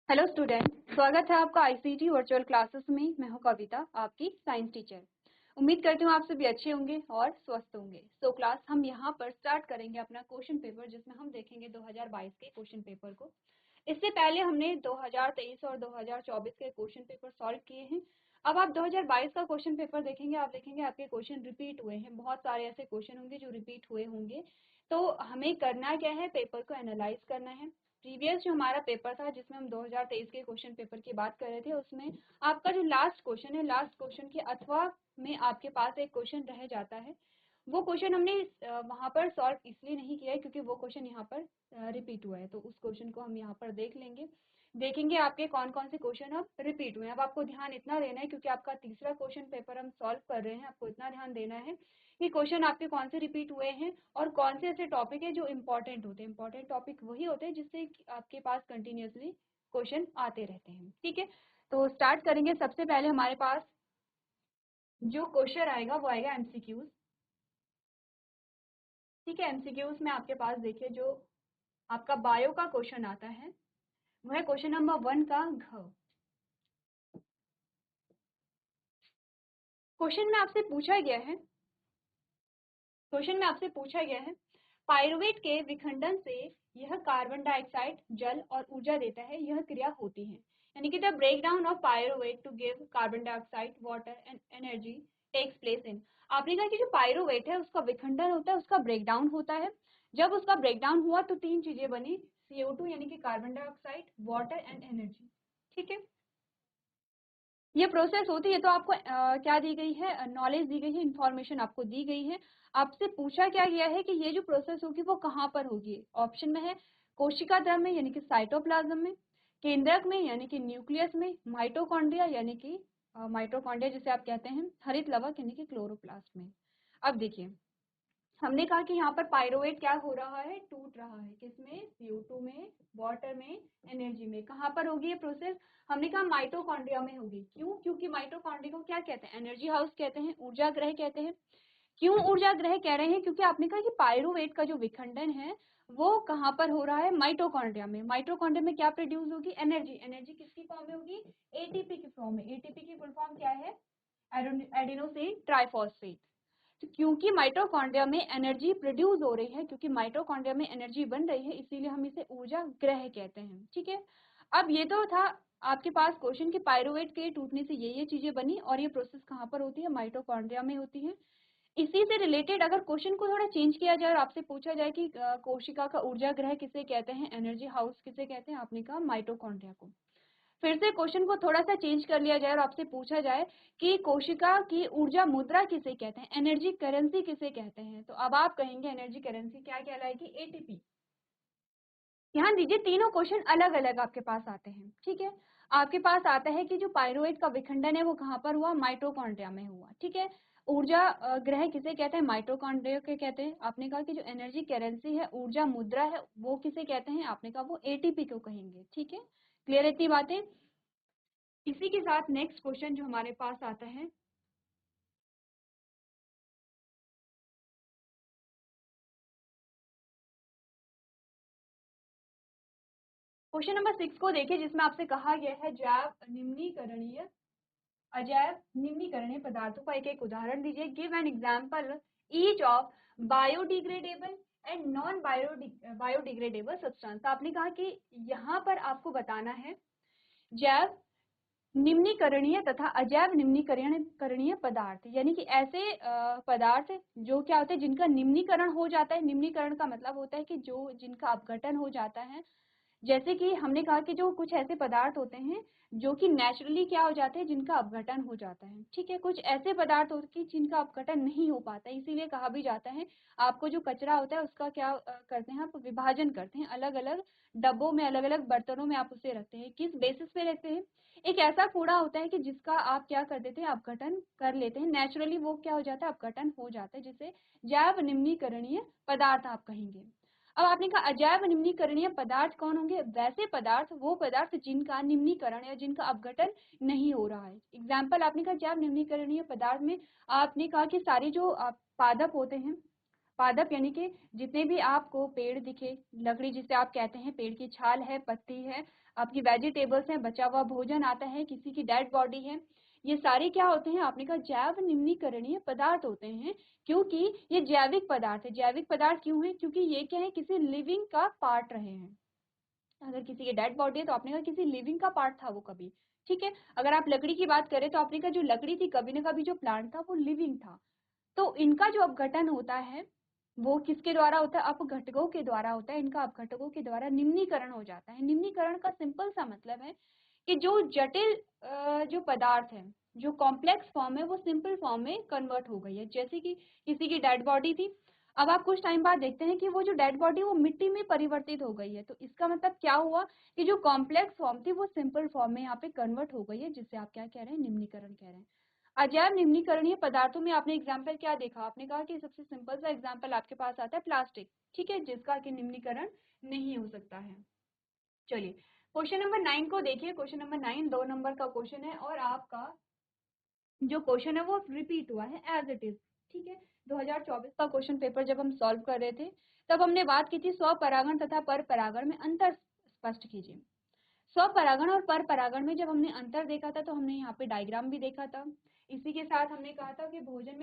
Hello student, स्वागत है आपका आईसीटी वर्चुअल क्लासेस में। मैं हूं कविता, आपकी साइंस टीचर। उम्मीद करती हूं आप सभी अच्छे होंगे और स्वस्थ होंगे। सो क्लास हम यहां पर स्टार्ट करेंगे अपना क्वेश्चन पेपर, जिसमें हम देखेंगे 2022 के क्वेश्चन पेपर को। इससे पहले हमने 2023 और 2024 के क्वेश्चन पेपर सॉल्व किए हैं। अब आप 2022 का क्वेश्चन पेपर देखेंगे, आप देखेंगे आपके क्वेश्चन रिपीट हुए हैं। बहुत सारे ऐसे क्वेश्चन होंगे जो रिपीट हुए होंगे। तो हमें करना क्या है, पेपर को एनालाइज करना है। प्रीवियस जो हमारा पेपर था, जिसमें हम 2023 के क्वेश्चन पेपर की बात कर रहे थे, उसमें आपका जो लास्ट क्वेश्चन है, लास्ट क्वेश्चन के अथवा में आपके पास एक क्वेश्चन रह जाता है। वो क्वेश्चन हमने वहां पर सॉल्व इसलिए नहीं किया है क्योंकि वो क्वेश्चन यहाँ पर रिपीट हुआ है। तो उस क्वेश्चन को हम यहाँ पर देख लेंगे, देखेंगे आपके कौन कौन से क्वेश्चन अब रिपीट हुए हैं। अब आपको ध्यान इतना देना है क्योंकि आपका तीसरा क्वेश्चन पेपर हम सॉल्व कर रहे हैं। आपको इतना ध्यान देना है कि क्वेश्चन आपके कौन से रिपीट हुए हैं और कौन से ऐसे टॉपिक है जो इम्पोर्टेंट होते हैं। इंपॉर्टेंट टॉपिक वही होते हैं जिससे आपके पास कंटिन्यूअसली क्वेश्चन आते रहते हैं। ठीक है, तो स्टार्ट करेंगे। सबसे पहले हमारे पास जो क्वेश्चन आएगा वो आएगा एमसीक्यूज। ठीक है, एमसीक्यूज में आपके पास देखिए जो आपका बायो का क्वेश्चन आता है वो है क्वेश्चन नंबर 1 का घ। क्वेश्चन में आपसे पूछा गया है, पाइरुवेट के विखंडन से यह कार्बन डाइऑक्साइड, जल और ऊर्जा देता है। यह क्रिया होती है, यानी कि the break down of pyruvate to give carbon dioxide, water and energy takes place in. आपने कहा कि जो पाइरुवेट है उसका विखंडन होता है, उसका ब्रेक डाउन होता है। जब उसका ब्रेक डाउन हुआ तो तीन चीजें बनी, CO2 यानी कि carbon dioxide, water and energy. ठीक है, ये प्रोसेस होती है। तो आपको क्या दी गई है, नॉलेज दी गई है, इंफॉर्मेशन आपको दी गई है। आपसे पूछा क्या गया है कि ये जो प्रोसेस होगी वो कहाँ पर होगी। ऑप्शन में है कोशिका द्रव में यानी कि साइटोप्लाज्म में, केंद्रक में यानी कि न्यूक्लियस में, माइटोकॉन्ड्रिया यानी कि माइटोकॉन्ड्रिया जिसे आप कहते हैं, हरित लवक यानी कि क्लोरोप्लास्ट में। अब देखिए, हमने कहा कि यहाँ पर पाइरुवेट क्या हो रहा है, टूट रहा है। किसमें? CO2 में, वाटर में, एनर्जी में। कहाँ पर होगी ये प्रोसेस? हमने कहा माइटोकॉन्ड्रिया में होगी। क्यों? क्योंकि माइटोकॉन्ड्रिया को क्या कहते हैं? एनर्जी हाउस कहते हैं, ऊर्जा ग्रह कहते हैं। क्यों ऊर्जा ग्रह कह रहे हैं? क्योंकि आपने कहा कि पाइरुवेट का जो विखंडन है वो कहाँ पर हो रहा है? माइटोकॉन्ड्रिया में। माइटोकॉन्ड्रिया में क्या प्रोड्यूस होगी? एनर्जी। एनर्जी किसकी फॉर्म में होगी? ATP की फॉर्म में। ATP की फुल फॉर्म क्या है? Adenosine triphosphate. तो क्योंकि माइटोकॉन्ड्रिया में एनर्जी प्रोड्यूस हो रही है, क्योंकि माइटोकॉन्ड्रिया में एनर्जी बन रही है, इसीलिए हम इसे ऊर्जा ग्रह कहते हैं। ठीक है, अब ये तो था आपके पास क्वेश्चन कि पाइरुवेट के टूटने से ये चीजें बनी और ये प्रोसेस कहाँ पर होती है? माइटोकॉन्ड्रिया में होती है। इसी से रिलेटेड अगर क्वेश्चन को थोड़ा चेंज किया जाए और आपसे पूछा जाए कि कोशिका का ऊर्जा ग्रह किसे कहते हैं, एनर्जी हाउस किसे कहते हैं, आपने कहा माइटोकॉन्ड्रिया को। फिर से क्वेश्चन को थोड़ा सा चेंज कर लिया जाए और आपसे पूछा जाए कि कोशिका की ऊर्जा मुद्रा किसे कहते हैं, एनर्जी करेंसी किसे कहते हैं, तो अब आप कहेंगे एनर्जी करेंसी क्या कहलाएगी? ATP। ध्यान दीजिए, तीनों क्वेश्चन अलग अलग आपके पास आते हैं। ठीक है, आपके पास आता है कि जो पाइरुवेट का विखंडन है वो कहाँ पर हुआ? माइटोकॉन्ड्रिया में हुआ। ठीक है, ऊर्जा ग्रह किसे कहते हैं? माइटोकॉन्ड्रिया के कहते हैं। आपने कहा कि जो एनर्जी करेंसी है, ऊर्जा मुद्रा है, वो किसे कहते हैं? आपने कहा वो ATP को कहेंगे। ठीक है, क्लियर इतनी बातें? इसी के साथ नेक्स्ट क्वेश्चन जो हमारे पास आता है, क्वेश्चन नंबर 6 को देखिए, जिसमें आपसे कहा गया है जैव निम्नीकरणीय, अजैव निम्नीकरणीय पदार्थों का एक एक उदाहरण दीजिए। Give an example each of biodegradable and non biodegradable substance. आपने कहा कि यहाँ पर आपको बताना है जैव निम्नीकरणीय तथा अजैव निम्नीकरणीय पदार्थ, यानी कि ऐसे पदार्थ जो क्या होते हैं, जिनका निम्नीकरण हो जाता है। निम्नीकरण का मतलब होता है कि जो जिनका अपघटन हो जाता है। जैसे कि हमने कहा कि जो कुछ ऐसे पदार्थ होते हैं जो कि नेचुरली क्या हो जाते हैं, जिनका अपघटन हो जाता है। ठीक है, कुछ ऐसे पदार्थ होते हैं जिनका अपघटन नहीं हो पाता, इसीलिए कहा भी जाता है आपको जो कचरा होता है उसका क्या करते हैं, आप विभाजन करते हैं, अलग अलग डब्बों में, अलग अलग बर्तनों में आप उसे रखते हैं। किस बेसिस पे रखते हैं? एक ऐसा कूड़ा होता है कि जिसका आप क्या कर देते हैं, अपघटन कर लेते हैं, नेचुरली वो क्या हो जाता है, अपघटन हो जाता है, जिसे जैव निम्नीकरणीय पदार्थ आप कहेंगे। अब आपने कहा अजैव निम्नीकरणीय पदार्थ कौन होंगे? वैसे पदार्थ, वो पदार्थ जिनका निम्नीकरण या जिनका अपघटन नहीं हो रहा है। एग्जाम्पल आपने कहा जैव निम्नीकरणीय पदार्थ में आपने कहा कि सारे जो पादप होते हैं, पादप यानी कि जितने भी आपको पेड़ दिखे, लकड़ी जिसे आप कहते हैं, पेड़ की छाल है, पत्ती है, आपकी वेजिटेबल्स हैं, बचा हुआ भोजन आता है, किसी की डेड बॉडी है, ये सारे क्या होते हैं, आपने कहा जैव निम्नीकरणीय पदार्थ होते हैं, क्योंकि ये जैविक पदार्थ है। जैविक पदार्थ क्यों है? क्योंकि ये क्या है, किसी लिविंग का पार्ट रहे हैं। अगर किसी की डेड बॉडी है तो आपने कहा किसी लिविंग का पार्ट था वो कभी, ठीक है। अगर आप लकड़ी की बात करें तो आपने कहा जो लकड़ी थी कभी ना कभी जो प्लांट था वो लिविंग था। तो इनका जो अपघटन होता है वो किसके द्वारा होता है? अपघटकों के द्वारा होता है। इनका अपघटकों के द्वारा निम्नीकरण हो जाता है। निम्नीकरण का सिंपल सा मतलब है कि जो जटिल जो पदार्थ है, जो कॉम्प्लेक्स फॉर्म है, वो सिंपल फॉर्म में कन्वर्ट हो गई है। जैसे कि किसी की डेड बॉडी थी, अब आप कुछ टाइम बाद देखते हैं कि वो जो डेड बॉडी वो मिट्टी में परिवर्तित हो गई है। तो इसका मतलब क्या हुआ कि जो कॉम्प्लेक्स फॉर्म थी वो सिंपल फॉर्म में यहाँ पे कन्वर्ट हो गई है, जिससे आप क्या कह रहे हैं? निम्नीकरण कह रहे हैं। अजैव निम्नीकरणीय पदार्थों में आपने एग्जाम्पल क्या देखा? आपने कहा कि सबसे सिंपल सा एग्जाम्पल आपके पास आता है प्लास्टिक, ठीक है, जिसका कि निम्नीकरण नहीं हो सकता है। चलिए क्वेश्चन नंबर 9 को देखिए। क्वेश्चन नंबर 9 2 नंबर का क्वेश्चन है और आपका जो क्वेश्चन है वो रिपीट हुआ है एज इट इज, ठीक है। 2024 का क्वेश्चन पेपर जब हम सॉल्व कर रहे थे तब हमने बात की थी स्वपरागण तथा पर परागण में अंतर स्पष्ट कीजिए। स्वपरागण और पर परागण में जब हमने अंतर देखा था तो हमने यहाँ पे डायग्राम भी देखा था। इसी के साथ हमने कहा था कि भोजन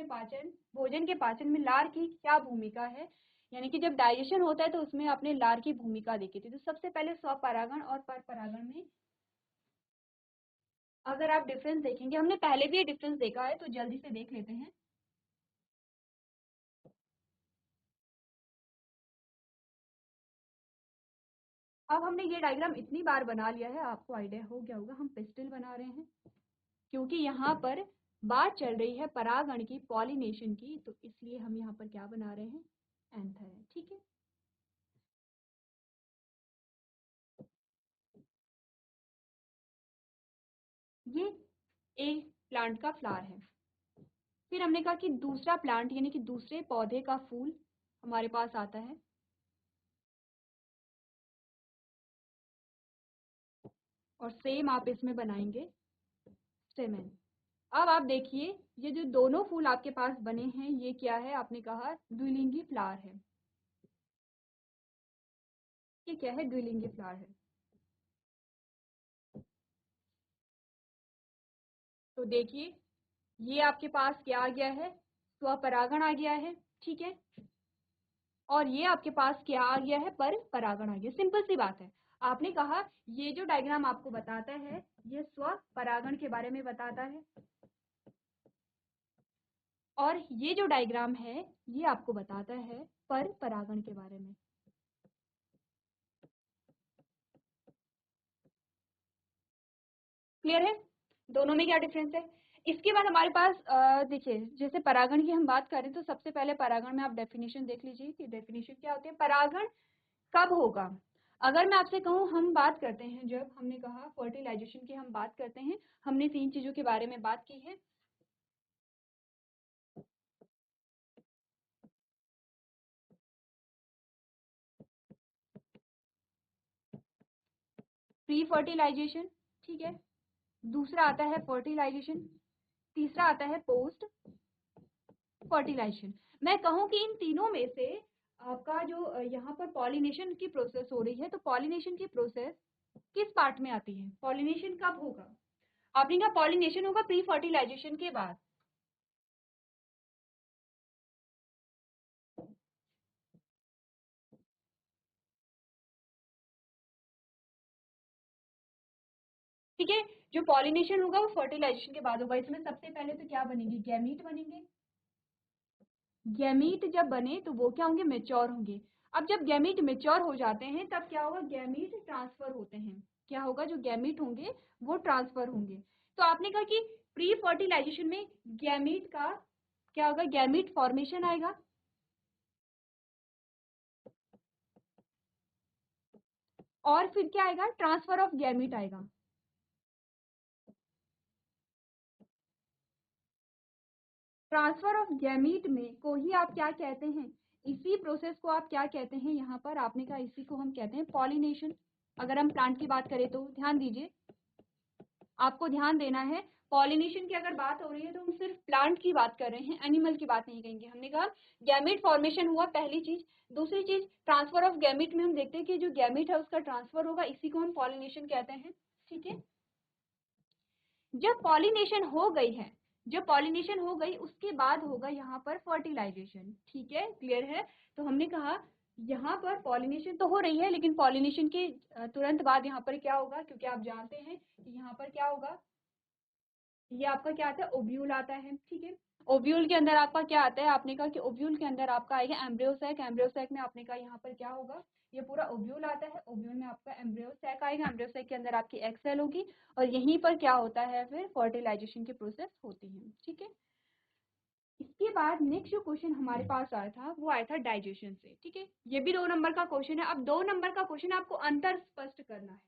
के पाचन में लार की क्या भूमिका है, यानी कि जब डाइजेशन होता है तो उसमें आपने लार की भूमिका देखी थी। तो सबसे पहले स्वपरागण और पर परागण में अगर आप डिफरेंस देखेंगे, हमने पहले भी ये डिफरेंस देखा है तो जल्दी से देख लेते हैं। अब हमने ये डायग्राम इतनी बार बना लिया है, आपको आइडिया हो गया होगा हम पिस्टिल बना रहे हैं, क्योंकि यहाँ पर बात चल रही है परागण की, पॉलिनेशन की, तो इसलिए हम यहाँ पर क्या बना रहे हैं? एंथर है, ठीक है। ये एक प्लांट का फ्लावर है। फिर हमने कहा कि दूसरा प्लांट यानी कि दूसरे पौधे का फूल हमारे पास आता है, और सेम आप इसमें बनाएंगे स्टेमेन। अब आप देखिए ये जो दोनों फूल आपके पास बने हैं ये क्या है? आपने कहा द्विलिंगी फ्लावर है। ये क्या है? द्विलिंगी फ्लावर है। तो देखिए ये आपके पास क्या आ गया है? स्वपरागण आ गया है, ठीक है। और ये आपके पास क्या आ गया है? पर परागण आ गया। सिंपल सी बात है। आपने कहा ये जो डायग्राम आपको बताता है ये स्वपरागण के बारे में बताता है, और ये जो डायग्राम है ये आपको बताता है पर परागण के बारे में। क्लियर है दोनों में क्या डिफरेंस है? इसके बाद हमारे पास देखिए जैसे परागण की हम बात करें तो सबसे पहले परागण में आप डेफिनेशन देख लीजिए कि डेफिनेशन क्या होती है। परागण कब होगा? अगर मैं आपसे कहूँ, हम बात करते हैं जब हमने कहा फर्टिलाइजेशन की हम बात करते हैं, हमने 3 चीजों के बारे में बात की है। प्री फर्टिलाइजेशन, ठीक है, दूसरा आता है फर्टिलाइजेशन, तीसरा आता है पोस्ट फर्टिलाइजेशन। मैं कहूँ कि इन तीनों में से आपका जो यहाँ पर पॉलिनेशन की प्रोसेस हो रही है, तो पॉलिनेशन की प्रोसेस किस पार्ट में आती है? पॉलिनेशन कब होगा? आपने कहा पॉलिनेशन होगा प्री फर्टिलाइजेशन के बाद। ठीक है, जो पॉलिनेशन होगा वो फर्टिलाइजेशन के बाद होगा। इसमें सबसे पहले तो क्या बनेगी? गैमीट बनेंगे। गैमीट जब बने तो वो क्या होंगे? मेच्योर होंगे। अब जब गैमीट मेच्योर हो जाते हैं तब क्या होगा? गैमीट ट्रांसफर होते हैं। क्या होगा? जो गैमीट होंगे वो ट्रांसफर होंगे। तो आपने कहा कि प्री फर्टिलाइजेशन में गैमीट का क्या होगा? गैमीट फॉर्मेशन आएगा, और फिर क्या आएगा? ट्रांसफर ऑफ गैमीट आएगा। ट्रांसफर ऑफ गैमीट में को ही आप क्या कहते हैं? इसी प्रोसेस को आप क्या कहते हैं? यहाँ पर आपने कहा इसी को हम कहते हैं पॉलिनेशन। अगर हम प्लांट की बात करें तो ध्यान दीजिए, आपको ध्यान देना है, पॉलिनेशन की अगर बात हो रही है तो हम सिर्फ प्लांट की बात कर रहे हैं, एनिमल की बात नहीं करेंगे। हमने कहा गैमेट फॉर्मेशन हुआ, पहली चीज। दूसरी चीज ट्रांसफर ऑफ गैमेट में हम देखते हैं कि जो गैमेट है उसका ट्रांसफर होगा, इसी को हम पॉलिनेशन कहते हैं। ठीक है, जब पॉलिनेशन हो गई है, जब पॉलिनेशन हो गई उसके बाद होगा यहाँ पर फर्टिलाइजेशन। ठीक है, क्लियर है। तो हमने कहा यहाँ पर पॉलिनेशन तो हो रही है, लेकिन पॉलिनेशन के तुरंत बाद यहाँ पर क्या होगा, क्योंकि आप जानते हैं कि यहाँ पर क्या होगा, ये आपका क्या आता है, ओव्यूल आता है। ठीक है, ओव्यूल के अंदर आपका क्या आता है, आपने कहा कि ओव्यूल के अंदर आपका आएगा एम्ब्रियोसैक। एम्ब्रियोसैक में आपने कहा यहाँ पर क्या होगा, ये पूरा ओव्यूल आता है, ओव्यूल में आपका एम्ब्रियोसैक आएगा, एम्ब्रियोसैक के अंदर आपकी एग सेल होगी, और यहीं पर क्या होता है, फिर फर्टिलाइजेशन की प्रोसेस होती है। ठीक है, इसके बाद नेक्स्ट जो क्वेश्चन हमारे पास आया था वो आया था डाइजेशन से। ठीक है, ये भी 2 नंबर का क्वेश्चन है। अब 2 नंबर का क्वेश्चन आपको अंतर स्पष्ट करना है।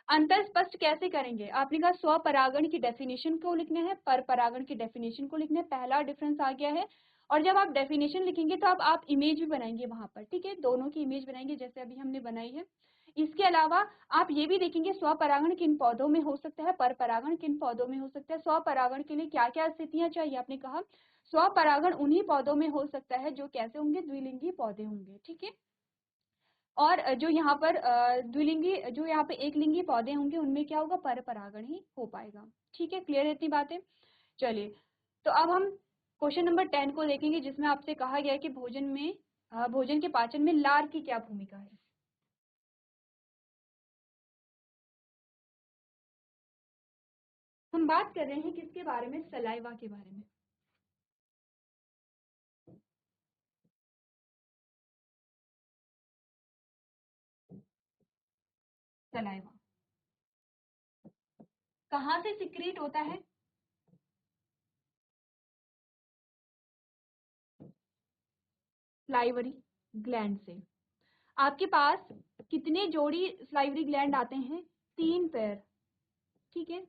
अंतर स्पष्ट कैसे करेंगे, आपने कहा स्वपरागण की डेफिनेशन को लिखना है, पर परागण की डेफिनेशन को लिखना है, पहला डिफरेंस आ गया है। और जब आप डेफिनेशन लिखेंगे तो अब आप इमेज भी बनाएंगे वहां पर। ठीक है, दोनों की इमेज बनाएंगे जैसे अभी हमने बनाई है। इसके अलावा आप ये भी देखेंगे स्वपरागण किन पौधों में हो सकता है, पर परागण किन पौधों में हो सकता है, स्वपरागण के लिए क्या क्या स्थितियां चाहिए। आपने कहा स्वपरागण उन्हीं पौधों में हो सकता है जो कैसे होंगे, द्विलिंगी पौधे होंगे। ठीक है, और जो यहाँ पर द्विलिंगी, जो यहाँ पे एक लिंगी पौधे होंगे उनमें क्या होगा, पर परागण ही हो पाएगा। ठीक है, क्लियर है इतनी बातें। चलिए, तो अब हम क्वेश्चन नंबर 10 को देखेंगे, जिसमें आपसे कहा गया है कि भोजन में भोजन के पाचन में लार की क्या भूमिका है। हम बात कर रहे हैं किसके बारे में, सलाइवा के बारे में। सलाइवा कहाँ से सिक्रीट होता है, स्लाइवरी ग्लैंड से। आपके पास कितने जोड़ी स्लाइवरी ग्लैंड आते हैं, 3 पेयर। ठीक है,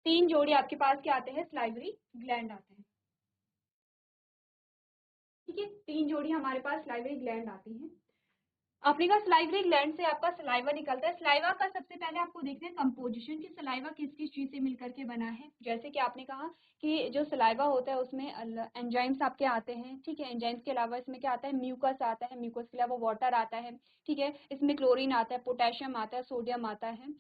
3 जोड़ी आपके पास क्या आते हैं, स्लाइवरी ग्लैंड आते हैं। ठीक है, 3 जोड़ी हमारे पास स्लाइवरी ग्लैंड आती हैं। आपने कहा स्लाइवरी ग्लैंड से आपका सलाइवा निकलता है। सलाइवा का सबसे पहले आपको देखते हैं कंपोजिशन की, सलाइवा किस किस चीज से मिलकर के बना है। जैसे कि आपने कहा कि जो सलाइवा होता है उसमें एंजाइम्स आपके आते हैं। ठीक है, एंजाइम्स के अलावा इसमें क्या आता है, म्यूकस आता है, म्यूकस के अलावा वाटर आता है। ठीक है, इसमें क्लोरीन आता है, पोटेशियम आता है, सोडियम आता है।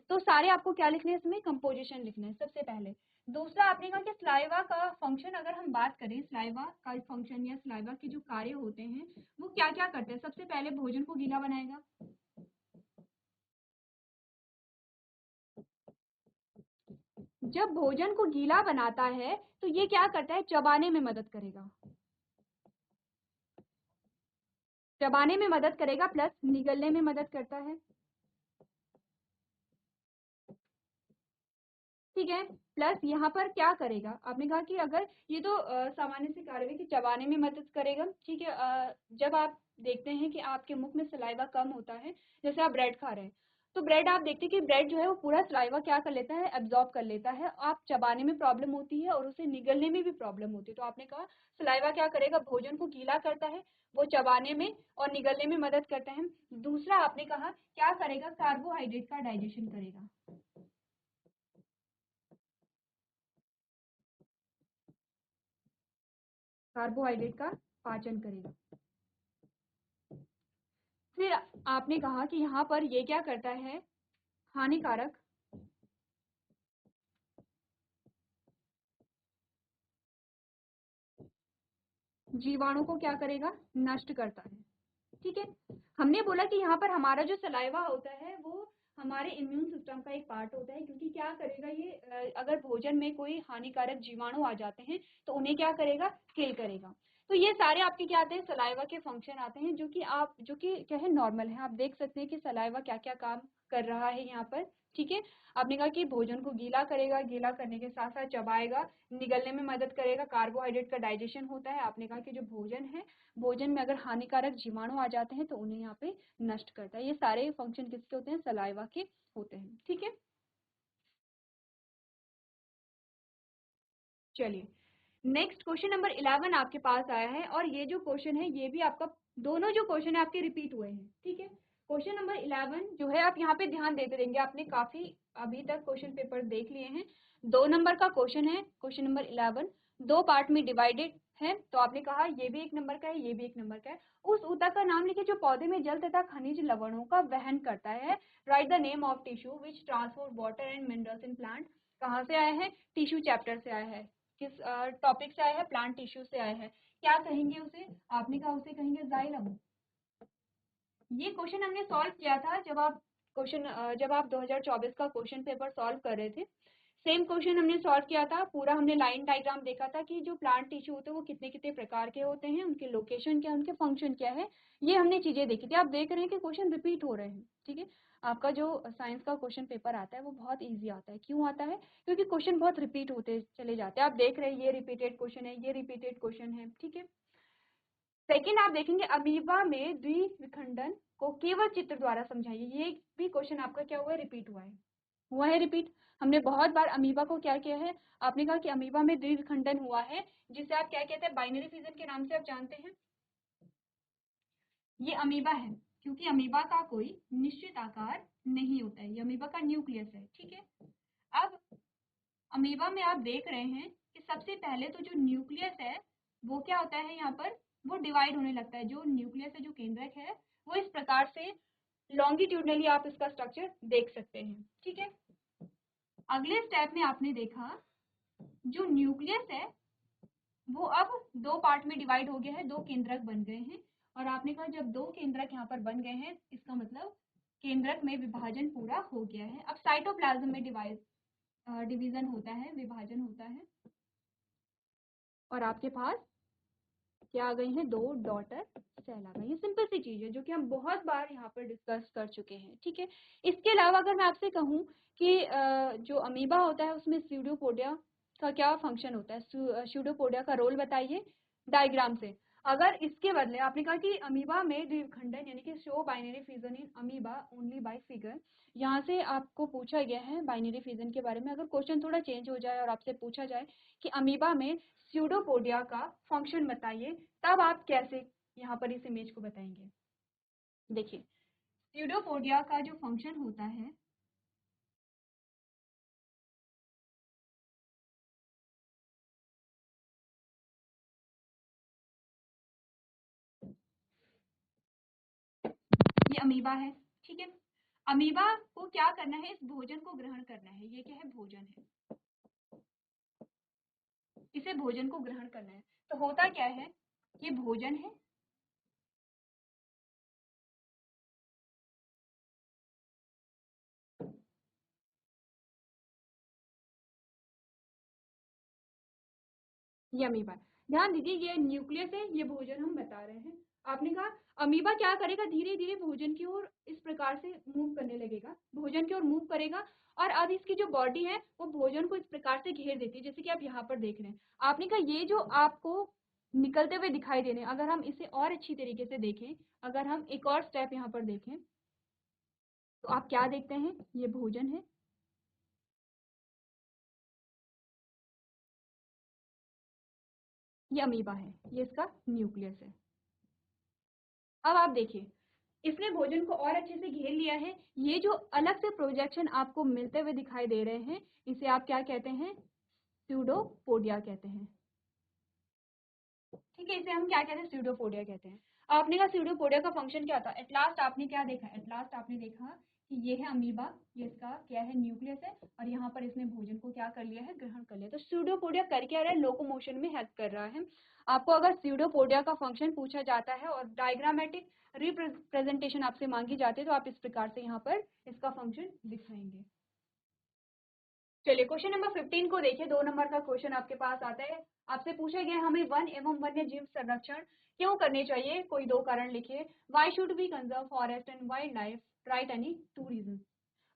तो सारे आपको क्या लिखने हैं, इसमें कंपोजिशन लिखना है सबसे पहले। दूसरा आपने कहा कि स्लाइवा का फंक्शन, अगर हम बात करें स्लाइवा का फंक्शन या स्लाइवा के जो कार्य होते हैं वो क्या क्या करते हैं। सबसे पहले भोजन को गीला बनाएगा, जब भोजन को गीला बनाता है तो ये क्या करता है, चबाने में मदद करेगा, चबाने में मदद करेगा, प्लस निगलने में मदद करता है। ठीक है, प्लस यहाँ पर क्या करेगा, आपने कहा कि अगर ये तो सामान्य से कार्य है कि चबाने में मदद करेगा। ठीक है, जब आप देखते हैं कि आपके मुख में सलाइवा कम होता है, जैसे आप ब्रेड खा रहे हैं, तो ब्रेड आप देखते हैं कि ब्रेड जो है वो पूरा सलाइवा क्या कर लेता है, एब्जॉर्ब कर लेता है। आप चबाने में प्रॉब्लम होती है और उसे निगलने में भी प्रॉब्लम होती है। तो आपने कहा सलाइवा क्या करेगा, भोजन को गीला करता है, वो चबाने में और निगलने में मदद करता है। दूसरा आपने कहा क्या करेगा, कार्बोहाइड्रेट का डाइजेशन करेगा, कार्बोहाइड्रेट का पाचन करेगा। फिर आपने कहा कि यहाँ पर ये क्या करता है, हानिकारक जीवाणु को क्या करेगा, नष्ट करता है। ठीक है, हमने बोला कि यहाँ पर हमारा जो सलाइवा होता है वो हमारे इम्यून सिस्टम का एक पार्ट होता है, क्योंकि क्या करेगा ये, अगर भोजन में कोई हानिकारक जीवाणु आ जाते हैं तो उन्हें क्या करेगा, किल करेगा। तो ये सारे आपके क्या आते हैं, सलाइवा के फंक्शन आते हैं, जो कि क्या है, नॉर्मल है। आप देख सकते हैं कि सलाइवा क्या क्या काम कर रहा है यहाँ पर। ठीक है, आपने कहा कि भोजन को गीला करेगा, गीला करने के साथ साथ चबाएगा, निगलने में मदद करेगा, कार्बोहाइड्रेट का डाइजेशन होता है। आपने कहा कि जो भोजन है, भोजन में अगर हानिकारक जीवाणु आ जाते हैं तो उन्हें यहाँ पे नष्ट करता है। ये सारे फंक्शन किसके होते हैं, सलाइवा के होते हैं। ठीक है, चलिए नेक्स्ट क्वेश्चन नंबर 11 आपके पास आया है, और ये जो क्वेश्चन है ये भी आपका, दोनों जो क्वेश्चन है आपके रिपीट हुए हैं। ठीक है, क्वेश्चन नंबर 11 जो है आप यहाँ पे ध्यान देते रहेंगे, आपने काफी अभी तक क्वेश्चन पेपर देख लिए हैं। 2 नंबर का क्वेश्चन है, क्वेश्चन नंबर 11 2 पार्ट में डिवाइडेड है। तो आपने कहा ये भी 1 नंबर का है, ये भी 1 नंबर का है। उस ऊतक का नाम लिखिए जो पौधे में जल तथा खनिज लवणों का वहन करता है। Right the name of tissue which transport water and minerals in plant. कहाँ से आया है? टिश्यू चैप्टर से आया है। किस टॉपिक से आया है? प्लांट टिश्यू से आया है। क्या कहेंगे उसे? आपने कहा उसे कहेंगे जाइलम। ये क्वेश्चन हमने सॉल्व किया था जब आप 2024 का क्वेश्चन पेपर सॉल्व कर रहे थे। सेम क्वेश्चन हमने सॉल्व किया था, पूरा हमने लाइन डायग्राम देखा था कि जो प्लांट टिश्यू होते हैं वो कितने कितने प्रकार के होते हैं, उनके लोकेशन क्या है, उनके फंक्शन क्या है, ये हमने चीजें देखी थी। आप देख रहे हैं कि क्वेश्चन रिपीट हो रहे हैं। ठीक है, आपका जो साइंस का क्वेश्चन पेपर आता है वो बहुत ईजी आता है। क्यों आता है? क्योंकि क्वेश्चन बहुत रिपीट होते चले जाते हैं। आप देख रहे हैं ये रिपीटेड क्वेश्चन है, ये रिपीटेड क्वेश्चन है। ठीक है, सेकेंड आप देखेंगे अमीबा में द्विविखंडन को केवल चित्र द्वारा समझाइए। ये भी क्वेश्चन आपका क्या हुआ है? रिपीट हुआ है रिपीट। हमने बहुत बार अमीबा को क्या किया है, आपने कहा कि अमीबा में द्विविखंडन हुआ है, जिसे आप क्या कहते हैं? बाइनरी फिजन के नाम से आप जानते हैं। ये अमीबा है, क्योंकि अमीबा का कोई निश्चित आकार नहीं होता है, ये अमीबा का न्यूक्लियस है। ठीक है, अब अमीबा में आप देख रहे हैं कि सबसे पहले तो जो न्यूक्लियस है वो क्या होता है, यहाँ पर वो डिवाइड होने लगता है। जो न्यूक्लियस है, जो केंद्रक है, वो इस प्रकार से लॉन्गिट्यूडनली आप इसका स्ट्रक्चर देख सकते हैं। ठीक है, अगले स्टेप में आपने देखा जो न्यूक्लियस है वो अब 2 पार्ट में डिवाइड हो गया है, 2 केंद्रक बन गए हैं। और आपने कहा जब 2 केंद्रक यहाँ पर बन गए हैं, इसका मतलब केंद्रक में विभाजन पूरा हो गया है। अब साइटोप्लाज्म में डिवीजन होता है, विभाजन होता है, और आपके पास क्या आ गई हैं? 2 डॉटर सेल आ गई है। सिंपल सी चीज है जो कि हम बहुत बार यहाँ पर डिस्कस कर चुके हैं। ठीक है, इसके अलावा अगर मैं आपसे कहूँ कि जो अमीबा होता है उसमें स्यूडोपोडिया का क्या फंक्शन होता है, स्यूडोपोडिया का रोल बताइए डायग्राम से। अगर इसके बदले आपने कहा कि अमीबा में द्विखंडन यानी कि show binary fission in amoeba only by figure, यहाँ से आपको पूछा गया है बाइनरी फिजन के बारे में। अगर क्वेश्चन थोड़ा चेंज हो जाए और आपसे पूछा जाए कि अमीबा में स्यूडोपोडिया का फंक्शन बताइए, तब आप कैसे यहाँ पर इस इमेज को बताएंगे? देखिए, स्यूडोपोडिया का जो फंक्शन होता है, ये अमीबा है। ठीक है, अमीबा को क्या करना है? इस भोजन को ग्रहण करना है। ये क्या है? भोजन है, इसे भोजन को ग्रहण करना है। तो होता क्या है? ये भोजन है, ये अमीबा। ध्यान दीजिए, ये न्यूक्लियस है, ये भोजन हम बता रहे हैं। आपने कहा अमीबा क्या करेगा? धीरे धीरे भोजन की ओर इस प्रकार से मूव करने लगेगा, भोजन की ओर मूव करेगा। और अब इसकी जो बॉडी है वो भोजन को इस प्रकार से घेर देती है, जैसे कि आप यहाँ पर देख रहे हैं। आपने कहा ये जो आपको निकलते हुए दिखाई दे रहे हैं, अगर हम इसे और अच्छी तरीके से देखें, अगर हम एक और स्टेप यहाँ पर देखें, तो आप क्या देखते हैं? ये भोजन है, ये अमीबा है, ये इसका न्यूक्लियस है। अब आप देखिए, इसने भोजन को और अच्छे से घेर लिया है। ये जो अलग से प्रोजेक्शन आपको मिलते हुए दिखाई दे रहे हैं, इसे आप क्या कहते हैं? स्यूडोपोडिया कहते हैं। ठीक है, इसे हम क्या कहते हैं? स्यूडोपोडिया कहते हैं। आपने कहा स्यूडोपोडिया का फंक्शन क्या था? एट लास्ट आपने क्या देखा? एट लास्ट आपने देखा कि ये है अमीबा, ये इसका क्या है? न्यूक्लियस है, और यहाँ पर इसने भोजन को क्या कर लिया है? ग्रहण कर लिया। तो स्यूडोपोडिया कर क्या रहा है? लोकोमोशन में हेल्प कर रहा है। आपको अगर स्यूडोपोडिया का फंक्शन पूछा जाता है और डायग्रामेटिक रिप्रेजेंटेशन आपसे मांगी जाती है, तो आप इस प्रकार से यहाँ पर इसका फंक्शन दिखाएंगे। चलिए क्वेश्चन नंबर 15 को देखिए। 2 नंबर का क्वेश्चन आपके पास आता है। आपसे पूछा गया हमें वन एवं वन्य जीव संरक्षण क्यों करने चाहिए, कोई 2 कारण लिखिए। Why should we conserve forest and wildlife, write any 2 reason.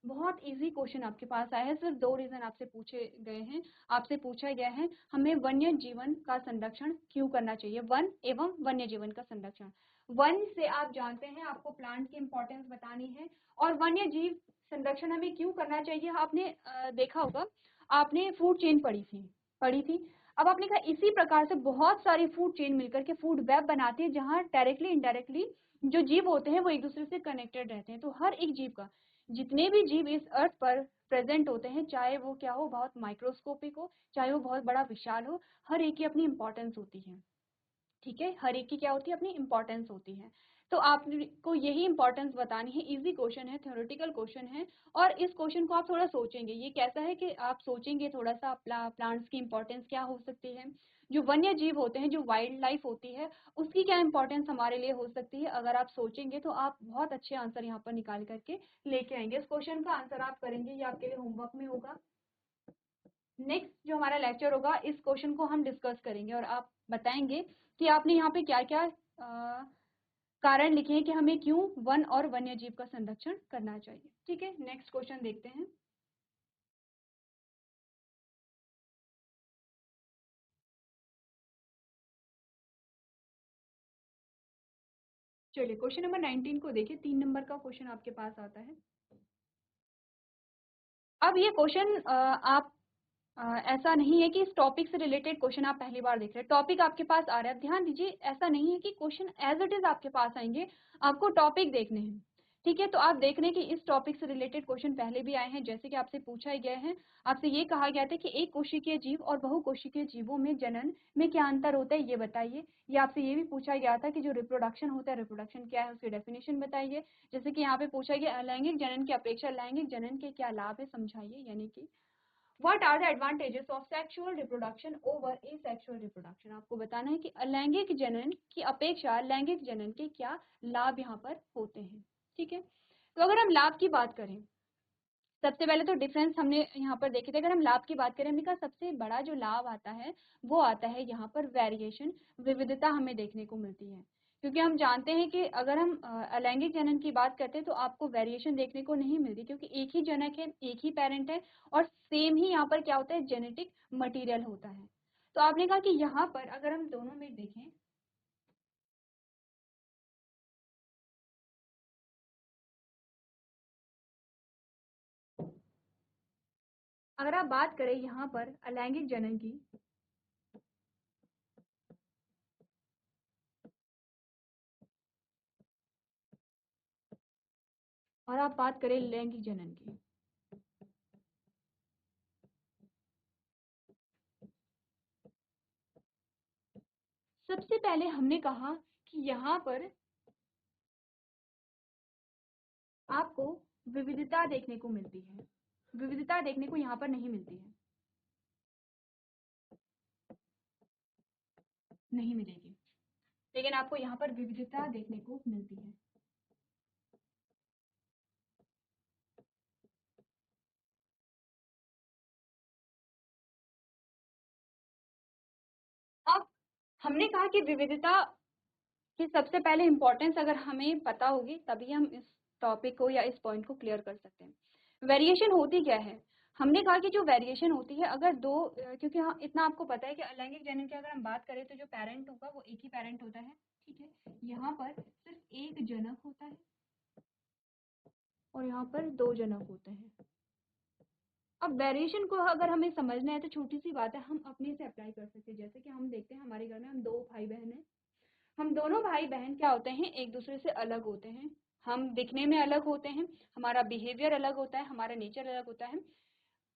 बहुत इजी क्वेश्चन आपके पास आया है, सिर्फ 2 रीजन आपसे पूछे गए हैं। आपसे पूछा गया है हमें वन्य जीवन का संरक्षण क्यों करना चाहिए, वन एवं वन्य जीवन का संरक्षण। वन से आप जानते हैं आपको प्लांट की इंपॉर्टेंस बतानी है, और वन्य जीव संरक्षण हमें क्यों करना चाहिए। आपने देखा होगा, आपने फूड चेन पढ़ी थी। अब आपने कहा इसी प्रकार से बहुत सारी फूड चेन मिलकर के फूड वेब बनाती है, जहां डायरेक्टली इनडायरेक्टली जो जीव होते हैं वो एक दूसरे से कनेक्टेड रहते हैं। तो हर एक जीव का, जितने भी जीव इस अर्थ पर प्रेजेंट होते हैं, चाहे वो क्या हो, बहुत माइक्रोस्कोपिक हो, चाहे वो बहुत बड़ा विशाल हो, हर एक की अपनी इंपॉर्टेंस होती है। ठीक है, हर एक की क्या होती है, अपनी इंपॉर्टेंस होती है। तो आपको यही इंपॉर्टेंस बतानी है। इजी क्वेश्चन है, थ्योरेटिकल क्वेश्चन है, और इस क्वेश्चन को आप थोड़ा सोचेंगे। ये कैसा है कि आप सोचेंगे थोड़ा सा प्लांट्स की इंपॉर्टेंस क्या हो सकती है, जो वन्य जीव होते हैं, जो वाइल्ड लाइफ होती है, उसकी क्या इंपॉर्टेंस हमारे लिए हो सकती है। अगर आप सोचेंगे तो आप बहुत अच्छे आंसर यहाँ पर निकाल करके लेके आएंगे। इस क्वेश्चन का आंसर आप करेंगे, ये आपके लिए होमवर्क में होगा। नेक्स्ट जो हमारा लेक्चर होगा, इस क्वेश्चन को हम डिस्कस करेंगे और आप बताएंगे कि आपने यहाँ पे क्या क्या कारण लिखे हैं कि हमें क्यों वन और वन्य जीव का संरक्षण करना चाहिए। ठीक है, नेक्स्ट क्वेश्चन देखते हैं। चलिए क्वेश्चन नंबर 19 को देखिए। 3 नंबर का क्वेश्चन आपके पास आता है। अब ये क्वेश्चन आप ऐसा नहीं है कि इस टॉपिक से रिलेटेड क्वेश्चन आप पहली बार देख रहे हैं। टॉपिक आपके पास आ रहा है, ध्यान दीजिए। ऐसा नहीं है कि क्वेश्चन एज इट इज आपके पास आएंगे, आपको टॉपिक देखने हैं। ठीक है, तो आप देख रहे हैं कि इस टॉपिक से रिलेटेड क्वेश्चन पहले भी आए हैं। जैसे कि आपसे पूछा ही गया है, आपसे ये कहा गया था कि एक कोशिकीय जीव और बहुकोशिकीय जीवों में जनन में क्या अंतर होता है, ये बताइए। ये आपसे ये भी पूछा गया था कि जो रिप्रोडक्शन होता है, रिप्रोडक्शन क्या है, उसकी डेफिनेशन बताइए। जैसे कि यहाँ पे पूछा गया अलैंगिक जनन की अपेक्षा लैंगिक जनन के क्या लाभ है, समझाइए। यानी कि What are the advantages of sexual reproduction over asexual reproduction? आपको बताना है कि अलैंगिक जनन की अपेक्षा लैंगिक जनन के क्या लाभ यहाँ पर होते हैं। ठीक है, तो अगर हम लाभ की बात करें, सबसे पहले तो डिफरेंस हमने यहाँ पर देखे थे। अगर हम लाभ की बात करें, हमने कहा सबसे बड़ा जो लाभ आता है वो आता है यहाँ पर वेरिएशन, विविधता हमें देखने को मिलती है। क्योंकि हम जानते हैं कि अगर हम अलैंगिक जनन की बात करते हैं तो आपको वेरिएशन देखने को नहीं मिलती, क्योंकि एक ही जनक है, एक ही पेरेंट है, और सेम ही यहाँ पर क्या होता है, जेनेटिक मटीरियल होता है। तो आपने कहा कि यहाँ पर अगर हम दोनों में देखें, अगर आप बात करें यहाँ पर अलैंगिक जनन की, और आप बात करें लैंगिक जनन की, सबसे पहले हमने कहा कि यहाँ पर आपको विविधता देखने को मिलती है। विविधता देखने को यहाँ पर नहीं मिलती है, नहीं मिलेगी, लेकिन आपको यहाँ पर विविधता देखने को मिलती है। अब हमने कहा कि विविधता की सबसे पहले इंपॉर्टेंस अगर हमें पता होगी, तभी हम इस टॉपिक को या इस पॉइंट को क्लियर कर सकते हैं। वेरिएशन होती क्या है, हमने कहा कि जो वेरिएशन होती है, अगर दो क्योंकि हाँ इतना आपको पता है कि अलैंगिक जनन की अगर हम बात करें तो जो पेरेंट होगा वो एक ही पेरेंट होता है। ठीक है, यहाँ पर सिर्फ एक जनक होता है और यहाँ पर दो जनक होते हैं। अब वेरिएशन को अगर हमें समझना है तो छोटी सी बात है, हम अपने से अप्लाई कर सकते हैं। जैसे कि हम देखते हैं हमारे घर में हम 2 भाई बहन हैं, हम दोनों भाई बहन क्या होते हैं, एक दूसरे से अलग होते हैं। हम दिखने में अलग होते हैं, हमारा बिहेवियर अलग होता है, हमारा नेचर अलग होता है।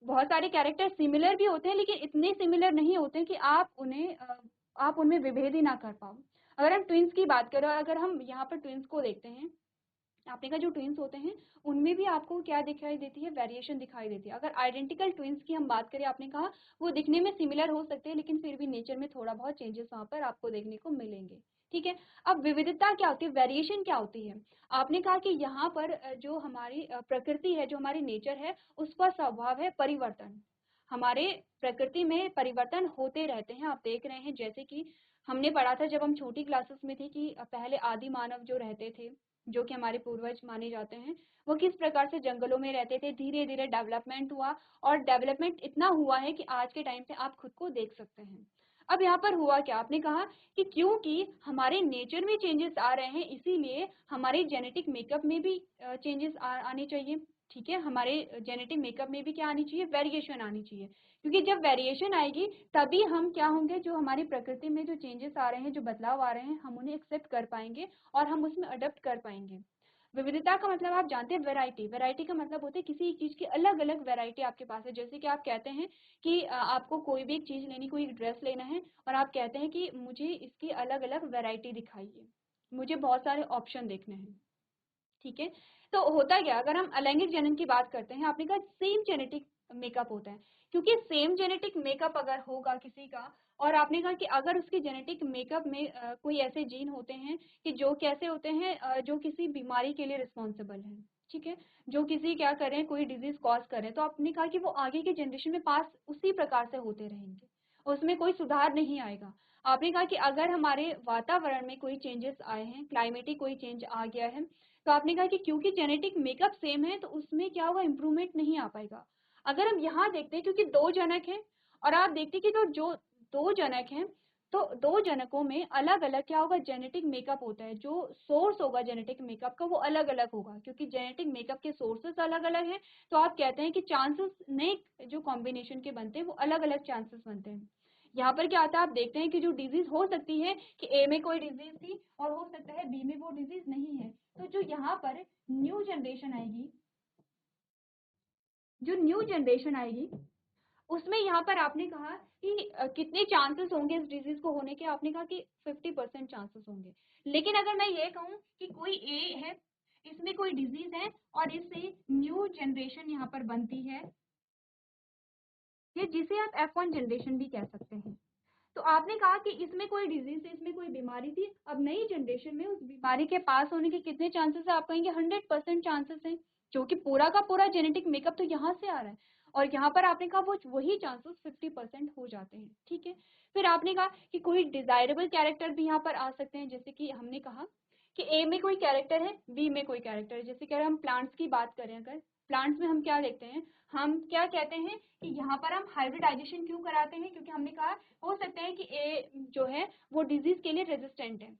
बहुत सारे कैरेक्टर सिमिलर भी होते हैं, लेकिन इतने सिमिलर नहीं होते कि आप उनमें विभेद ही ना कर पाओ। अगर हम ट्विंस की बात करें और अगर हम यहाँ पर ट्विंस को देखते हैं, आपने कहा जो ट्विंस होते हैं उनमें भी आपको क्या दिखाई देती है, वेरिएशन दिखाई देती है। अगर आइडेंटिकल ट्विंस की हम बात करें, आपने कहा वो दिखने में सिमिलर हो सकते हैं, लेकिन फिर भी नेचर में थोड़ा बहुत चेंजेस वहां पर आपको देखने को मिलेंगे। ठीक है, अब विविधता क्या होती है, वेरिएशन क्या होती है। आपने कहा कि यहाँ पर जो हमारी प्रकृति है, जो हमारी नेचर है, उसका स्वभाव है परिवर्तन। हमारे प्रकृति में परिवर्तन होते रहते हैं। आप देख रहे हैं, जैसे कि हमने पढ़ा था जब हम छोटी क्लासेस में थे कि पहले आदि मानव जो रहते थे, जो कि हमारे पूर्वज माने जाते हैं, वो किस प्रकार से जंगलों में रहते थे। धीरे धीरे डेवलपमेंट हुआ, और डेवलपमेंट इतना हुआ है कि आज के टाइम पे आप खुद को देख सकते हैं। अब यहाँ पर हुआ क्या, आपने कहा कि क्योंकि हमारे नेचर में चेंजेस आ रहे हैं इसीलिए हमारे जेनेटिक मेकअप में भी चेंजेस आने चाहिए। ठीक है, हमारे जेनेटिक मेकअप में भी क्या आनी चाहिए, वेरिएशन आनी चाहिए, क्योंकि जब वेरिएशन आएगी तभी हम क्या होंगे, जो हमारी प्रकृति में जो चेंजेस आ रहे हैं, जो बदलाव आ रहे हैं, हम उन्हें एक्सेप्ट कर पाएंगे और हम उसमें अडॉप्ट कर पाएंगे। विविधता का मतलब आप जानते हैं वैरायटी, वैरायटी का मतलब होता है किसी चीज की अलग अलग वैरायटी आपके पास है। जैसे कि आप कहते हैं कि आपको कोई भी एक चीज लेनी, कोई ड्रेस लेना है और आप कहते हैं कि मुझे इसकी अलग अलग वैरायटी दिखाइए, मुझे बहुत सारे ऑप्शन देखने हैं। ठीक है, तो होता क्या, अगर हम अलैंगिक जनन की बात करते हैं, आपने कहा सेम जेनेटिक मेकअप होता है, क्योंकि सेम जेनेटिक मेकअप अगर होगा किसी का, और आपने कहा कि अगर उसके जेनेटिक मेकअप में कोई ऐसे जीन होते हैं कि जो कैसे होते हैं, जो किसी बीमारी के लिए रिस्पॉन्सिबल है, ठीक है, जो किसी क्या करें, कोई डिजीज कॉज करें, तो आपने कहा कि वो आगे के जनरेशन में पास उसी प्रकार से होते रहेंगे, उसमें कोई सुधार नहीं आएगा। आपने कहा कि अगर हमारे वातावरण में कोई चेंजेस आए हैं, क्लाइमेटिक कोई चेंज आ गया है, तो आपने कहा कि क्योंकि जेनेटिक मेकअप सेम है तो उसमें क्या होगा, इम्प्रूवमेंट नहीं आ पाएगा। अगर हम यहाँ देखते हैं, क्योंकि दो जनक हैं और आप देखते हैं कि तो जो दो जनक हैं, तो दो जनकों में अलग अलग क्या होगा, जेनेटिक मेकअप होता है, जो सोर्स होगा जेनेटिक मेकअप का वो अलग अलग होगा, क्योंकि जेनेटिक मेकअप के सोर्सेस अलग अलग हैं, तो आप कहते हैं कि चांसेस नए जो कॉम्बिनेशन के बनते हैं वो अलग अलग चांसेस बनते हैं। यहाँ पर क्या आता है, आप देखते हैं कि जो डिजीज हो सकती है कि ए में कोई डिजीज थी और हो सकता है बी में वो डिजीज नहीं है, तो जो यहाँ पर न्यू जनरेशन आएगी, जो न्यू जनरेशन आएगी उसमें यहाँ पर आपने कहा कि कितने चांसेस होंगे इस डिजीज को होने के, आपने कहा कि 50% चांसेस होंगे। लेकिन अगर मैं ये कहूँ कि कोई ए है, इसमें कोई डिजीज है और इससे न्यू जनरेशन यहाँ पर बनती है, ये जिसे आप F1 जनरेशन भी कह सकते हैं, तो आपने कहा कि इसमें कोई डिजीज है, इसमें कोई बीमारी थी, अब नई जनरेशन में उस बीमारी के पास होने के कितने चांसेस है, आप कहेंगे 100% चांसेस हैं, क्योंकि पूरा का पूरा जेनेटिक मेकअप तो यहाँ से आ रहा है, और यहाँ पर आपने कहा वो वही चांसेस 50% हो जाते हैं। ठीक है, फिर आपने कहा कि कोई डिजायरेबल कैरेक्टर भी यहाँ पर आ सकते हैं, जैसे कि हमने कहा कि ए में कोई कैरेक्टर है, बी में कोई कैरेक्टर है, जैसे कि अगर हम प्लांट्स की बात करें, अगर प्लांट्स में हम क्या देखते हैं, हम क्या कहते हैं कि यहाँ पर हम हाइब्रिडाइजेशन क्यों कराते हैं, क्योंकि हमने कहा हो सकता है कि ए जो है वो डिजीज के लिए रेजिस्टेंट है,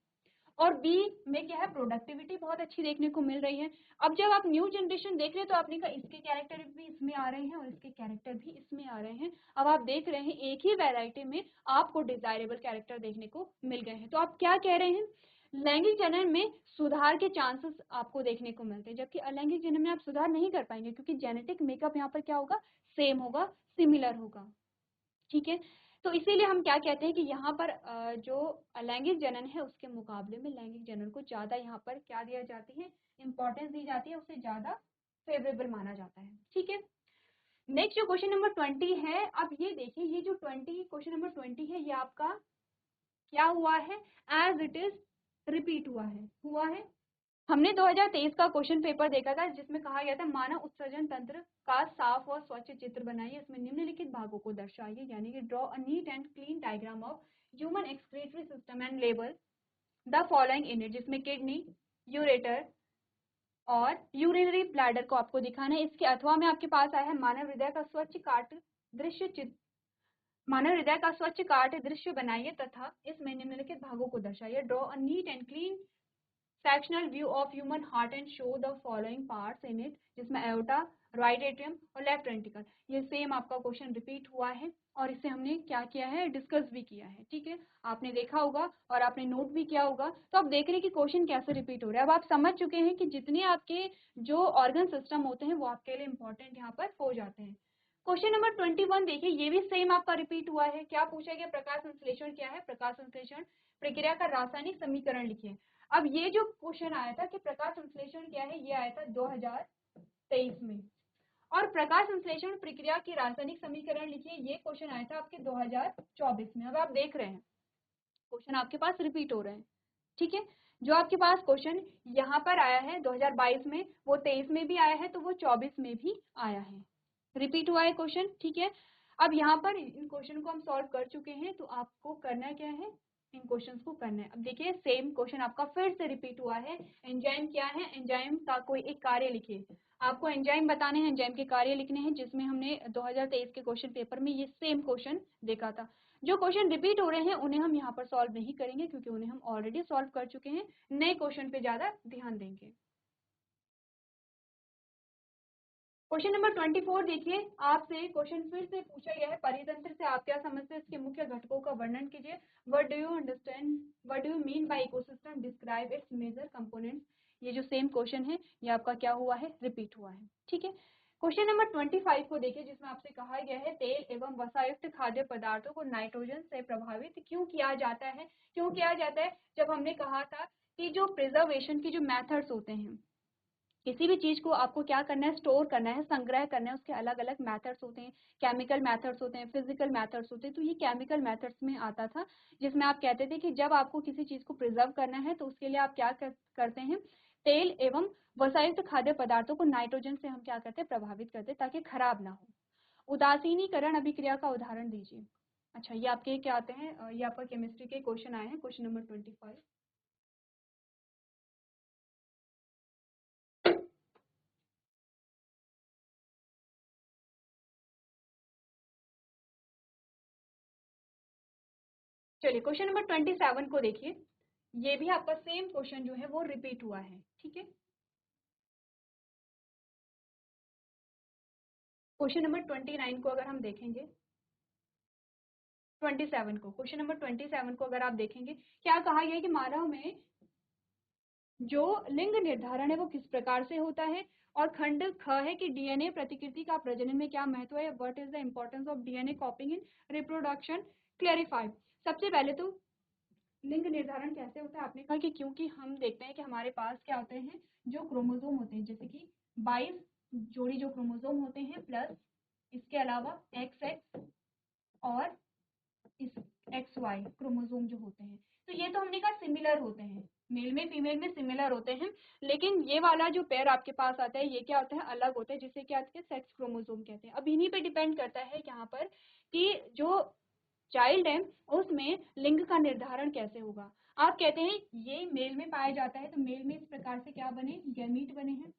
और बी में क्या है, प्रोडक्टिविटी बहुत अच्छी देखने को मिल रही है। अब जब आप न्यू जनरेशन देख रहे हैं तो आपने कहा इसके कैरेक्टर भी इसमें आ रहे हैं और इसके कैरेक्टर भी इसमें आ रहे हैं, अब आप देख रहे हैं एक ही वैरायटी में आपको डिजायरेबल कैरेक्टर देखने को मिल गए हैं, तो आप क्या कह रहे हैं, लैंगिक जनन में सुधार के चांसेस आपको देखने को मिलते हैं, जबकि अलैंगिक जनन में आप सुधार नहीं कर पाएंगे, क्योंकि जेनेटिक मेकअप यहाँ पर क्या होगा, सेम होगा, सिमिलर होगा। ठीक है, तो इसीलिए हम क्या कहते हैं कि यहाँ पर जो अलैंगिक जनन है उसके मुकाबले में लैंगिक जनन को ज्यादा यहाँ पर क्या दिया जाती है, इंपॉर्टेंस दी जाती है, उसे ज्यादा फेवरेबल माना जाता है। ठीक है, नेक्स्ट जो क्वेश्चन नंबर 20 है, अब ये देखिए, ये जो 20 क्वेश्चन नंबर 20 है, ये आपका क्या हुआ है, एज इट इज रिपीट हुआ है। हमने 2023 का क्वेश्चन पेपर देखा था जिसमें कहा गया था मानव उत्सर्जन तंत्र का साफ और स्वच्छ चित्र बनाइए, इसमें निम्नलिखित भागों को दर्शाइए, यानी कि draw a neat and clean diagram of human excretory system and label the following in it, जिसमें किडनी, यूरेटर और यूरिनरी ब्लैडर को आपको दिखाना है। इसके अथवा में आपके पास आया है मानव हृदय का स्वच्छ काट दृश्य चित्र, मानव हृदय का स्वच्छ काट दृश्य बनाइए तथा इसमें निम्नलिखित भागों को दर्शाइए, draw a neat and clean sectional view of human heart and show the following parts in it, जिसमें एओर्टा, राइट एट्रियम और लेफ्ट वेंट्रिकल। ये सेम आपका क्वेश्चन रिपीट हुआ है और इसे हमने क्या किया है, डिस्कस भी किया है। ठीक है, आपने देखा होगा और आपने नोट भी किया होगा, तो आप देख रहे हैं कि क्वेश्चन कैसे रिपीट हो रहा है। अब आप समझ चुके हैं कि जितने आपके जो ऑर्गन सिस्टम होते हैं वो आपके लिए इंपॉर्टेंट यहाँ पर हो जाते हैं। क्वेश्चन नंबर 21 देखिए, ये भी सेम आपका रिपीट हुआ है। क्या पूछा गया, प्रकाश संश्लेषण क्या है, प्रकाश संश्लेषण प्रक्रिया का रासायनिक समीकरण लिखिए। अब ये जो क्वेश्चन आया था कि प्रकाश संश्लेषण क्या है, ये आया था 2023 में, और प्रकाश संश्लेषण प्रक्रिया की रासायनिक समीकरण लिखिए, ये क्वेश्चन आया था आपके 2024 में। अब आप देख रहे हैं क्वेश्चन आपके पास रिपीट हो रहे हैं। ठीक है, जो आपके पास क्वेश्चन यहाँ पर आया है 2022 में, वो 23 में भी आया है, तो वो 24 में भी आया है, रिपीट हुआ है क्वेश्चन। ठीक है, अब यहाँ पर इन क्वेश्चन को हम सॉल्व कर चुके हैं, तो आपको करना क्या है, इन क्वेश्चंस को करना है। अब देखिए सेम क्वेश्चन आपका फिर से रिपीट हुआ है, एंजाइम क्या है, एंजाइम का कोई एक कार्य लिखिए। आपको एंजाइम बताने हैं, एंजाइम के कार्य लिखने हैं, जिसमें हमने 2023 के क्वेश्चन पेपर में ये सेम क्वेश्चन देखा था। जो क्वेश्चन रिपीट हो रहे हैं उन्हें हम यहाँ पर सॉल्व नहीं करेंगे क्योंकि उन्हें हम ऑलरेडी सॉल्व कर चुके हैं, नए क्वेश्चन पे ज्यादा ध्यान देंगे। क्वेश्चन नंबर 24 देखिए, आपसे क्वेश्चन फिर से पूछा गया है, परितंत्र से आप क्या समझते हैं, इसके मुख्य घटकों का वर्णन कीजिए। What do you understand, what do you mean by ecosystem, describe its major components. ये जो सेम क्वेश्चन है ये आपका क्या हुआ है, रिपीट हुआ है, ठीक है। क्वेश्चन नंबर 25 को देखिए, जिसमें आपसे कहा गया है तेल एवं वसायुक्त खाद्य पदार्थों को नाइट्रोजन से प्रभावित क्यों किया जाता है। क्यों किया जाता है, जब हमने कहा था कि जो प्रिजर्वेशन की जो मेथड्स होते हैं, किसी भी चीज को आपको क्या करना है, स्टोर करना है, संग्रह करना है, उसके अलग अलग मेथड्स होते हैं, केमिकल मेथड्स होते हैं, फिजिकल मेथड्स होते हैं। तो ये केमिकल मेथड्स में आता था, जिसमें आप कहते थे कि जब आपको किसी चीज को प्रिजर्व करना है तो उसके लिए आप क्या करते हैं, तेल एवं वसायुक्त खाद्य पदार्थों को नाइट्रोजन से हम क्या करते हैं, प्रभावित करते हैं ताकि खराब ना हो। उदासीनीकरण अभिक्रिया का उदाहरण दीजिए। अच्छा, ये आपके क्या आते हैं, ये आपका केमिस्ट्री के क्वेश्चन आए हैं, क्वेश्चन नंबर 25। चलिए क्वेश्चन नंबर 27 को देखिए, ये भी आपका सेम क्वेश्चन जो है वो रिपीट हुआ है, ठीक है। क्वेश्चन नंबर 29 को अगर हम देखेंगे, 27 को, क्वेश्चन नंबर 27 को अगर आप देखेंगे, क्या कहा गया है कि मानव में जो लिंग निर्धारण है वो किस प्रकार से होता है, और खंड ख है कि डीएनए प्रतिकृति का प्रजनन में क्या महत्व है, what is the importance of DNA कॉपिंग in reproduction, clarified. सबसे पहले तो लिंग निर्धारण कैसे होता है, आपने कहा कि क्योंकि हम देखते हैं कि हमारे पास क्या होते हैं, जो क्रोमोसोम होते हैं, जैसे कि 22 जोड़ी जो क्रोमोसोम होते हैं, प्लस इसके अलावा XX और इस XY क्रोमोसोम जो होते हैं, तो ये तो हमने कहा सिमिलर होते हैं, मेल में फीमेल में सिमिलर होते हैं। लेकिन ये वाला जो पेयर आपके पास आता है ये क्या होता है, अलग होता है, जिसे क्या कहते हैं, सेक्स क्रोमोसोम कहते हैं। अब इन्हीं पे डिपेंड करता है यहाँ पर कि जो चाइल्ड है उसमें लिंग का निर्धारण कैसे होगा। आप कहते हैं ये मेल में पाया जाता है, तो मेल में इस प्रकार से क्या बने, गैमीट बने हैं,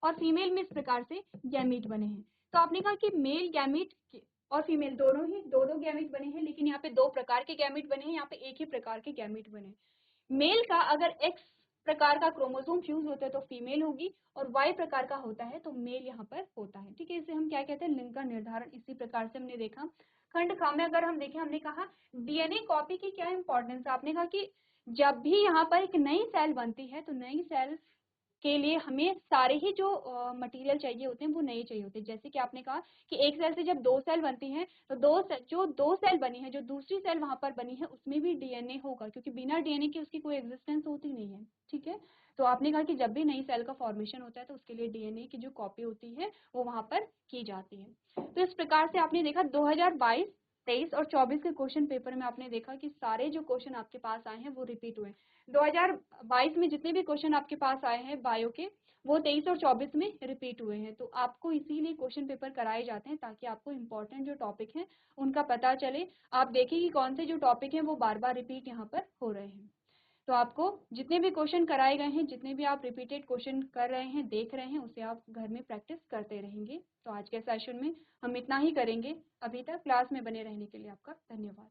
और फीमेल में इस प्रकार से गैमीट बने हैं। तो आपने कहा कि मेल गैमीट और फीमेल दोनों ही दो दो गैमीट बने हैं, लेकिन यहाँ पे दो प्रकार के गैमीट बने हैं, यहाँ पे एक ही प्रकार के गैमीट बने। मेल का अगर एक्स प्रकार का क्रोमोसोम फ्यूज होता है तो फीमेल होगी, और वाई प्रकार का होता है तो मेल यहाँ पर होता है, ठीक है। इसे हम क्या कहते हैं, लिंग का निर्धारण। इसी प्रकार से हमने देखा। खंड ख में अगर हम देखें, हमने कहा डीएनए कॉपी की क्या इंपॉर्टेंस है। आपने कहा कि जब भी यहाँ पर एक नई सेल बनती है तो नई सेल के लिए हमें सारे ही जो मटेरियल चाहिए होते हैं वो नए चाहिए होते हैं। जैसे कि आपने कहा कि एक सेल से जब दो सेल बनती हैं तो दो सेल बनी है, जो दूसरी सेल वहां पर बनी है उसमें भी डीएनए होगा, क्योंकि बिना डीएनए के उसकी कोई एग्जिस्टेंस होती नहीं है, ठीक है। तो आपने कहा कि जब भी नई सेल का फॉर्मेशन होता है तो उसके लिए डीएनए की जो कॉपी होती है वो वहां पर की जाती है। तो इस प्रकार से आपने देखा 2022, 23 और 24 के क्वेश्चन पेपर में आपने देखा कि सारे जो क्वेश्चन आपके पास आए हैं वो रिपीट हुए। 2022 में जितने भी क्वेश्चन आपके पास आए हैं बायो के, वो 23 और 24 में रिपीट हुए हैं। तो आपको इसीलिए क्वेश्चन पेपर कराए जाते हैं ताकि आपको इम्पोर्टेंट जो टॉपिक हैं उनका पता चले। आप देखिए कि कौन से जो टॉपिक हैं वो बार बार रिपीट यहाँ पर हो रहे हैं। तो आपको जितने भी क्वेश्चन कराए गए हैं, जितने भी आप रिपीटेड क्वेश्चन कर रहे हैं, देख रहे हैं, उसे आप घर में प्रैक्टिस करते रहेंगे। तो आज के सेशन में हम इतना ही करेंगे। अभी तक क्लास में बने रहने के लिए आपका धन्यवाद।